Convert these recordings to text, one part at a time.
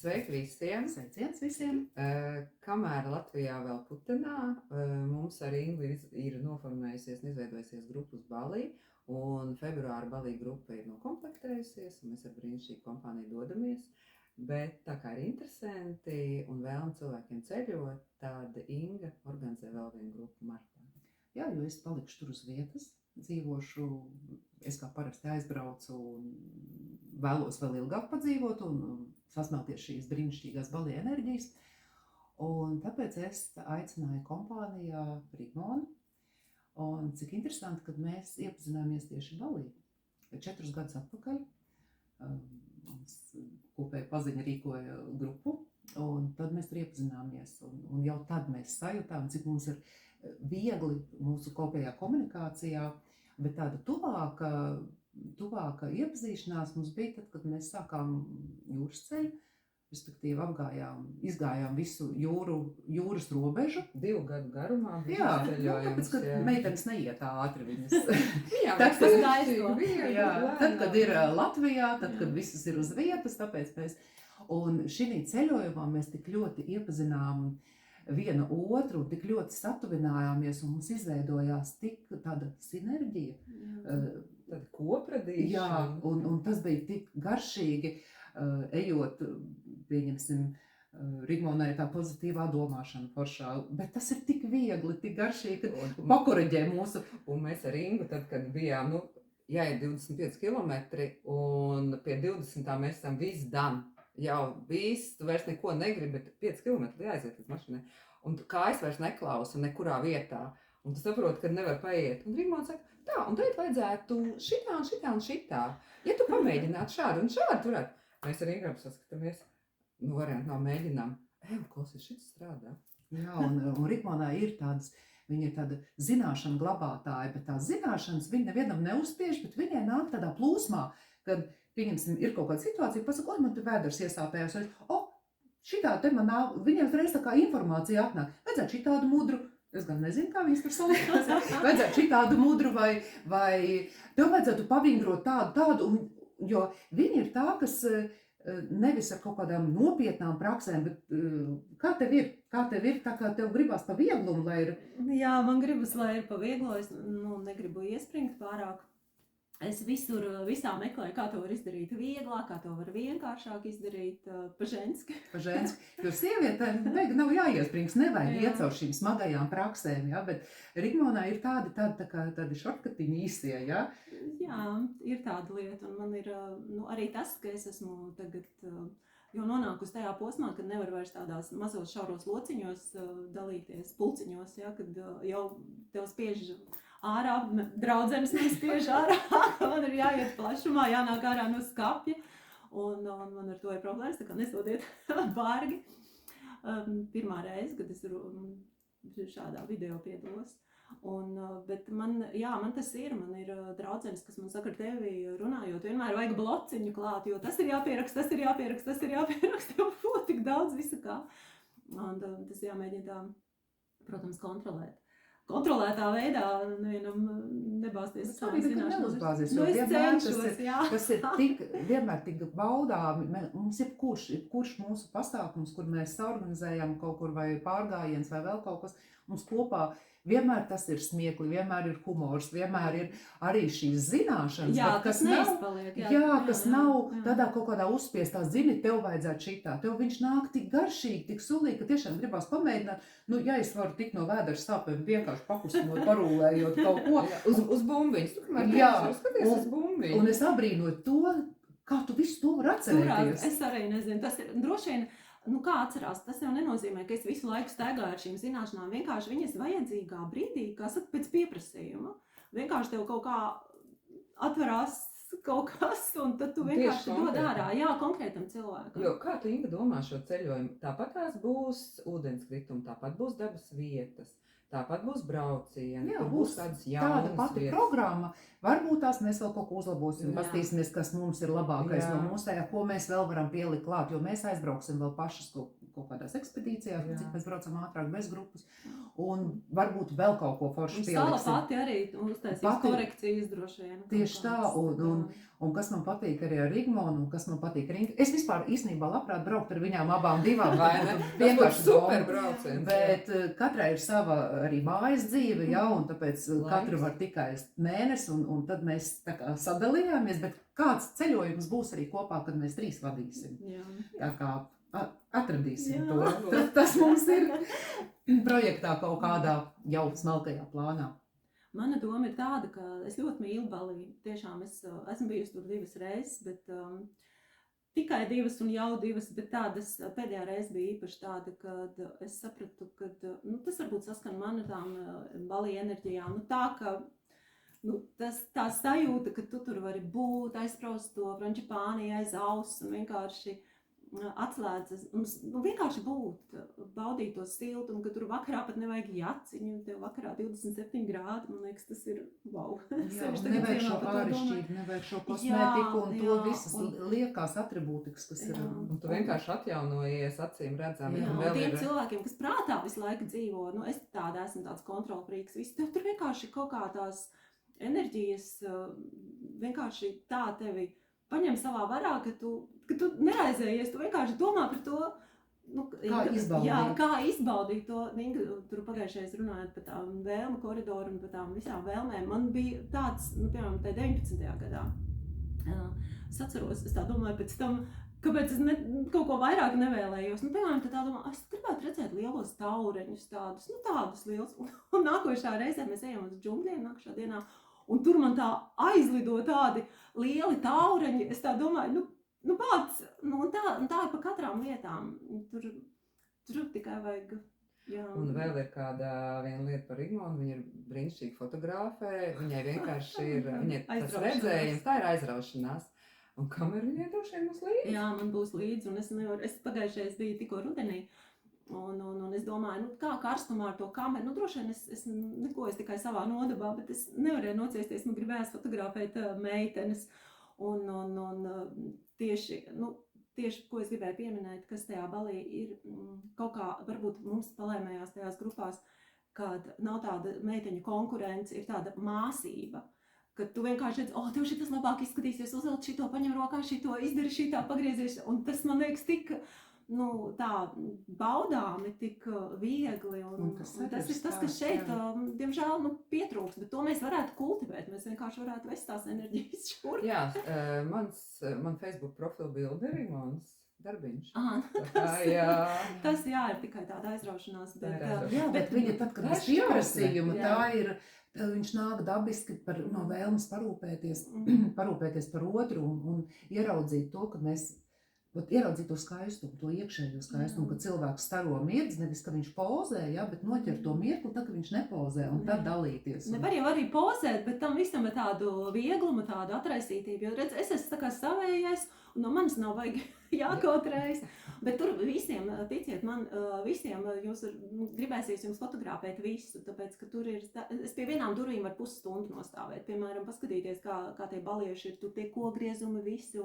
Sveiki visiem! Sveiciens visiem! Kamēr Latvijā vēl putenā, mums ar Ingu ir noformējusies un izveidojusies grupas Balī, un februāra Balī grupa ir nokomplektējusies, un mēs ar brīnišķīgu kompāniju dodamies. Bet tā kā ir interesanti un vēlam cilvēkiem ceļot, tad Inga organizē vēl vienu grupu martā. Jā, jo es palikšu tur uz vietas, dzīvošu, es kā parasti aizbraucu un vēlos vēl ilgāk padzīvot un sasmelties šīs brīnišķīgās Balī enerģijas. Un tāpēc es aicināju kompānijā Rigmonu. Un cik interesanti, kad mēs iepazināmies tieši Balī. 4 gadus atpakaļ mums kopēja paziņa rīkoja grupu, un tad mēs tur iepazināmies. Un jau tad mēs sajūtām, cik mums ir viegli mūsu kopējā komunikācijā, bet tāda tuvāka iepazīšanās mums bija tad, kad mēs sākām jūras ceļu, respektīvi izgājām visu jūras robežu. 2 gadu garumā bija Jā, ceļojums. Tāpēc, kad meitenes neiet ātri viņas. Tad, kad ir Latvijā, tad, kad visas ir uz vietas, tāpēc mēs. Un šī ceļojumā mēs tik ļoti iepazinām viena otru, tik ļoti satuvinājāmies, un mums izveidojās tik tāda sinerģija. Tāda kopradīšana. Jā, un tas bija tik garšīgi, ejot, pieņemsim, Rigmonai tā pozitīvā domāšana foršā, bet tas ir tik viegli, tik garšīgi, ka pakoreģē mūsu. Un mēs ar Ingu, tad, kad bijām, jāiet 25 kilometri, un pie 20. mēs esam viss done. Jau viss, tu vairs neko negribi, bet 5 kilometri jāaiziet līdz mašīnai. Un kājas vairs neklausa nekurā vietā. Un tu saproti, ka nevar paiet. Un Rigmona saka, tā, un tagad vajadzētu šitā un šitā un šitā. Ja tu pamēģinātu šādu un šādu turētu. Mēs ar Ingu saskatāmies, variantu nav mēģinām. Klausies, šis strādā. Jā, un Rigmonā ir tādas, viņa ir tāda zināšana glabātāja, bet tās zināšanas viņa nevienam neuzspiež, bet viņai nāk tādā plūsmā, kad pieņemsim, ir kaut kāda situācija, pasaka, man te vēders iesāpējās, šitā te man nav, viņai uzreiz tā kā informācija atnāk, vajadzētu šitādu mudru, es gan nezinu, kā viņas tur salikās, vajadzētu šitādu mudru vai tev vajadzētu pavingrot tādu, jo viņa ir tā, kas nevis ar kaut kādām nopietnām praksēm, bet kā tev ir, tā kā tev gribās pa vieglumu, lai ir? Jā, man gribas, lai ir pa vieglu, es negribu iespringt pārāk. Es visā meklēju, kā to var izdarīt vieglāk, kā to var vienkāršāk izdarīt paženski. Jo sievietēm nav jāiesprings, nevajag iet caur šīm smagajām praksēm, ja? Bet Rigmonā ir tādi šortkatiņi īsie, ja? Jā, ir tāda lieta, un man ir arī tas, ka es esmu tagad jau nonākusi tajā posmā, kad nevar vairs tādās mazos šauros lociņos dalīties, pulciņos, ja? Kad jau tev spiež ārā, draudzenes nespiež ārā, man ir jāiet plašumā, jānāk ārā no skapja, un man ar to ir problēmas, tā kā nesodiet bārgi. Pirmā reize, kad es šādā video piedalos. Bet man tas ir, man ir draudzenes, kas man saka, ar tevi runājot, vienmēr vajag blociņu klāt, jo tas ir jāpieraksta, jo tik daudz visu kā. Un tas jāmēģina tā, protams, kontrolētā veidā nevienam nebāzties savas zināšanas. Tas ir vienmēr tik baudāmi. Mums ir kurš mūsu pasākums, kur mēs organizējam kaut kur vai pārgājiens vai vēl kaut kas, mums kopā vienmēr tas ir smiekli, vienmēr ir humors, vienmēr ir arī šīs zināšanas, kas neizpaliek. Kas nav tādā kaut kādā uzspiestā, zini, tev vajadzētu šitā, tev viņš nāk tik garšīgi, tik sulīgi, ka tiešām gribās pamēģināt, ja es varu tikt no vēdera sāpēm vienkārši pakustinot, parūlējot kaut ko. Uz bumbiņas, uz bumbiņas. Un es abrīnoju to, kā tu visu to var atcerēties. Es arī nezinu, tas ir droši vien. Kā atcerās, tas jau nenozīmē, ka es visu laiku staigāju ar šīm zināšanām. Vienkārši viņas vajadzīgā brīdī, kā saka, pēc pieprasījuma. Vienkārši tev kaut kā atverās kaut kas, un tad tu vienkārši dod ārā, konkrētam cilvēkam. Jo kā tu, Inga, domā šo ceļojumu? Tāpat tās būs ūdenskritumi, tāpat būs dabas vietas, tāpat būs braucieni, Jā, tur būs būs tādas tāda jaunas pati vietas. programma. Varbūt tās mēs vēl kaut ko uzlabosim, Jā. pastīsimies, kas mums ir labākais Jā. no mūsējā, ko mēs vēl varam pielikt klāt, jo mēs aizbrauksim vēl pašas kaut kādās ekspedīcijās, Jā. cik mēs braucam ātrāk bez grupas, un varbūt vēl kaut ko foršu Un Sala pieliksim. pati arī uztaisīs Pati- korekcijas droši vien. Tieši tā, un kas man patīk arī ar Rigmonu, un kas man patīk ar Ingu. Es vispār īstenībā labprāt braukt ar viņām abām divām. Vai ne? Tas būtu Vienkārši super bomba. brauciens. Bet katrai ir sava arī mājas dzīve, ja, un tāpēc Laiks. katra var tikai mēnesi, un tad mēs tā kā sadalījāmies, bet kāds ceļojums būs arī kopā, kad mēs 3 vadīsim. Jā. Tā kā atradīsim Jā. to. Tas mums ir projektā kaut kādā jau smalkajā plānā. Mana doma ir tāda, ka es ļoti mīlu Baliju. Tiešām es esmu bijusi tur 2 reizes, bet tikai 2 un jau 2, bet tādas pēdējā reize bija īpaši tāda, kad es sapratu, ka tas varbūt saskan man ar tām Balija enerģijām. Tā, ka tā sajūta, ka tu tur vari būt, aizpraust to Frančipāniju aiz auss un vienkārši atslēdzas, un vienkārši būt, baudīt to siltumu, ka tur vakarā pat nevajag jaciņu, un tev vakarā 27 grādi, man liekas, tas ir wow. Jā, nevajag šo āršķirību, nevajag šo kosmētiku un to visas liekās atribūtikas, kas ir. Un tu vienkārši atjaunojies, acīm redzami. Jā, un un vēl tiem ir- cilvēkiem, kas prātā visu laiku dzīvo, es tāda esmu tāds kontrolfrīks, tev tur vienkārši kaut kā tās enerģijas vienkārši tā tevi paņem savā varā, ka tu neraizējies, tu vienkārši domā par to, Kā izbaudīt. Jā, kā izbaudīt to. Inga, tur pagājušajā runājot par tām vēlmu koridoru un par tām visām vēlmēm. Man bija tāds, piemēram, tā 19. gadā. Es atceros, es tā domāju pēc tam, kāpēc es kaut ko vairāk nevēlējos. Piemēram, tā domā, es gribētu redzēt lielos taureņus tādus, tādus lielus. Un nākošā reizē mēs ejam uz džungļiem nākošā dienā, un tur man tā aizlido tādi lieli taureņi. Es tā domāju, pats, tā ir pa katrām lietām. Tur tikai vajag. Jā. Un vēl ir kāda viena lieta par Rigmonu, viņa ir brīnišķīga fotogrāfē, viņai vienkārši ir, viņai tas Aizraušanās. redzējums, tā ir aizraušanās. Un kameru viņai droši vien būs līdzi. Jā, man būs līdzi, un es pagājušajā biju tikko rudenī, un es domāju, kā karstumā ar to kameru, droši vien es neko, es tikai savā nodabā, bet es nevarēju nociesties, man gribējās fotografēt meitenes, un tieši, ko es gribēju pieminēt, kas tajā Balī ir kaut kā, varbūt mums palēmējās tajās grupās, kad nav tāda meiteņu konkurence, ir tāda māsība, kad tu vienkārši redzi, tev šitas labāk izskatīsies, uzvelc šito, paņem rokā šito, izdari šitā, pagriezies, un tas man liekas tik, tā baudāmi, tik viegli, un tas ir tas, kas šeit, diemžēl, pietrūks, bet to mēs varētu kultivēt, mēs vienkārši varētu vest tās enerģijas šur. Jā, man Facebook profila bilde ir Rigmonas darbiņš. Tas jā, ir tikai tāda aizraušanās, bet viņa tad, kad bez pieprasījuma, tā ir, viņš nāk dabiski no vēlmes parūpēties par otru un ieraudzīt to, ka mēs ieraudzīt to skaistumu, to iekšējo skaistumu, ka cilvēks staro mirdz, nevis, ka viņš pozē, bet noķer to mirkli, tad, ka viņš nepozē, un tad dalīties. Nevar jau arī pozēt, bet tam visam ir tādu vieglumu, tādu atraisītību, jo redz, es esmu tā kā savējais, un no manis nav vajag jākautrējas, bet tur visiem, ticiet man, visiem jūs gribēsies jums fotografēt visu, tāpēc, ka tur ir, es pie vienām durvīm var pusstundu nostāvēt, piemēram, paskatīties, kā tie balieši ir, tur tie kogriezumi visi,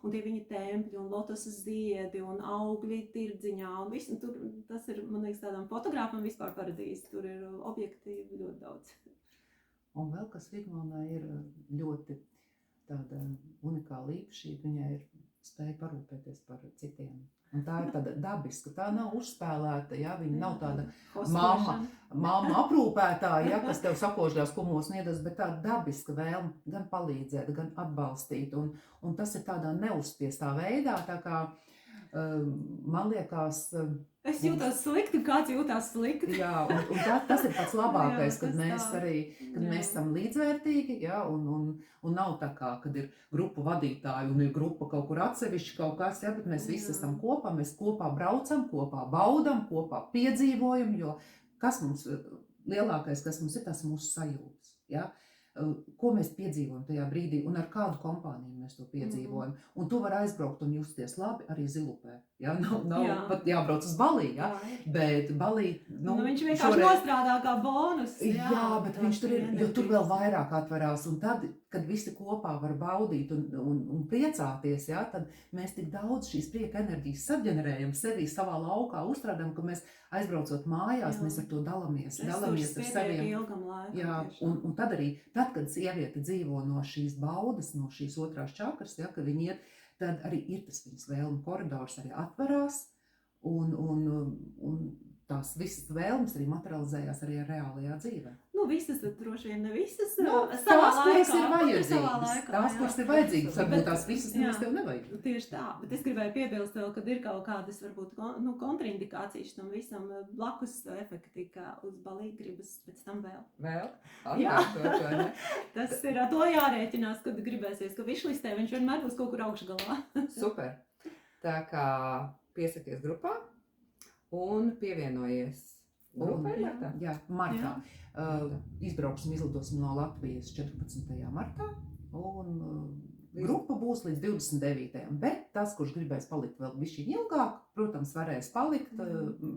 un tie viņa tempļi, un lotusas ziedi, un augļi tirdziņā, un viss, un tur tas ir, man liekas, tādām fotogrāfam vispār paradīze, tur ir objektīvi ļoti daudz. Un vēl, kas Rigmonai ir ļoti tāda unikāla īpašība, viņai ir spēja parūpēties par citiem. Un tā ir tāda dabiska, tā nav uzspēlēta, viņa nav tāda mamma aprūpētāja, kas tev sakožļās kumos niedas, bet tāda dabiska vēlme gan palīdzēt, gan atbalstīt. Un tas ir tādā neuzspiestā veidā, tā kā man liekas... Es jūtos slikti, kāds jūtās slikti. Jā, un tas ir pats labākais, kad mēs arī, kad mēs esam līdzvērtīgi, un nav tā kā, kad ir grupu vadītāji un ir grupa kaut kur atsevišķi kaut kas, bet mēs visi esam kopā, mēs kopā braucam, kopā baudam, kopā piedzīvojam, jo kas mums lielākais, kas mums ir, tas mūsu sajūtas, ko mēs piedzīvojam tajā brīdī un ar kādu kompāniju mēs to piedzīvojam. Un tu vari aizbraukt un justies labi arī Zilupē. Ja? Nav Jā. pat jābrauc uz Balī, ja? Bet Balī, Viņš vienkārši nostrādā kā bonus. Jā, bet viņš tur ir, jo tur vēl vairāk atverās, un tad, kad visi kopā var baudīt un priecāties, ja, tad mēs tik daudz šīs prieka enerģijas saģenerējam sevī savā laukā, uzstrādājam, ka mēs aizbraucot mājās, mēs ar to dalamies ar saviem. Jā, un tad arī, tad, kad sieviete dzīvo no šīs baudas, no šīs otrās čakras, ja, kad viņi iet, tad arī ir tas viņas vēlmu koridors arī atverās, un tās visas vēlmes arī materializējās arī reālajā dzīvē. Visas, tad droši vien ne visas. Tās, kuras ir vajadzīgas. Tās, kuras ir vajadzīgas, varbūt tās visas nemaz tev nevajag. Tieši tā, bet es gribēju piebilst vēl, kad ir kaut kādas, varbūt, kontraindikācijas tam visam blakus efekti, kā uz Balī gribas pēc tam vēl. Jā. Tas ir to jārēķinās, kad gribēsies, ka višlistē viņš vienmēr būs kaut kur augšgalā. Super. Tā kā piesakies grupā un pievienojies grupai martā. Jā, martā. Izbrauksim, izlidosim no Latvijas 14. martā, un grupa būs līdz 29. Bet tas, kurš gribēs palikt vēl bišķiņ ilgāk, protams, varēs palikt,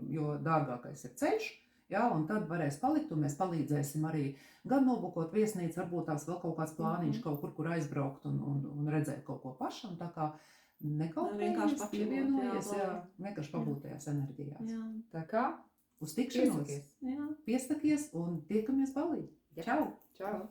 jo dārgākais ir ceļš, jā, un tad varēs palikt, un mēs palīdzēsim arī gan nobukot viesnīcu, varbūt tās vēl kaut kāds plāniņš kaut kur aizbraukt un redzēt kaut ko pašam, tā kā nekautējies, pievienojies, vienkārši pabūt tajās enerģijās. Jā. Tā kā uz tikšanos, piesakies. piestakies un tiekamies Balī. Čau! Čau!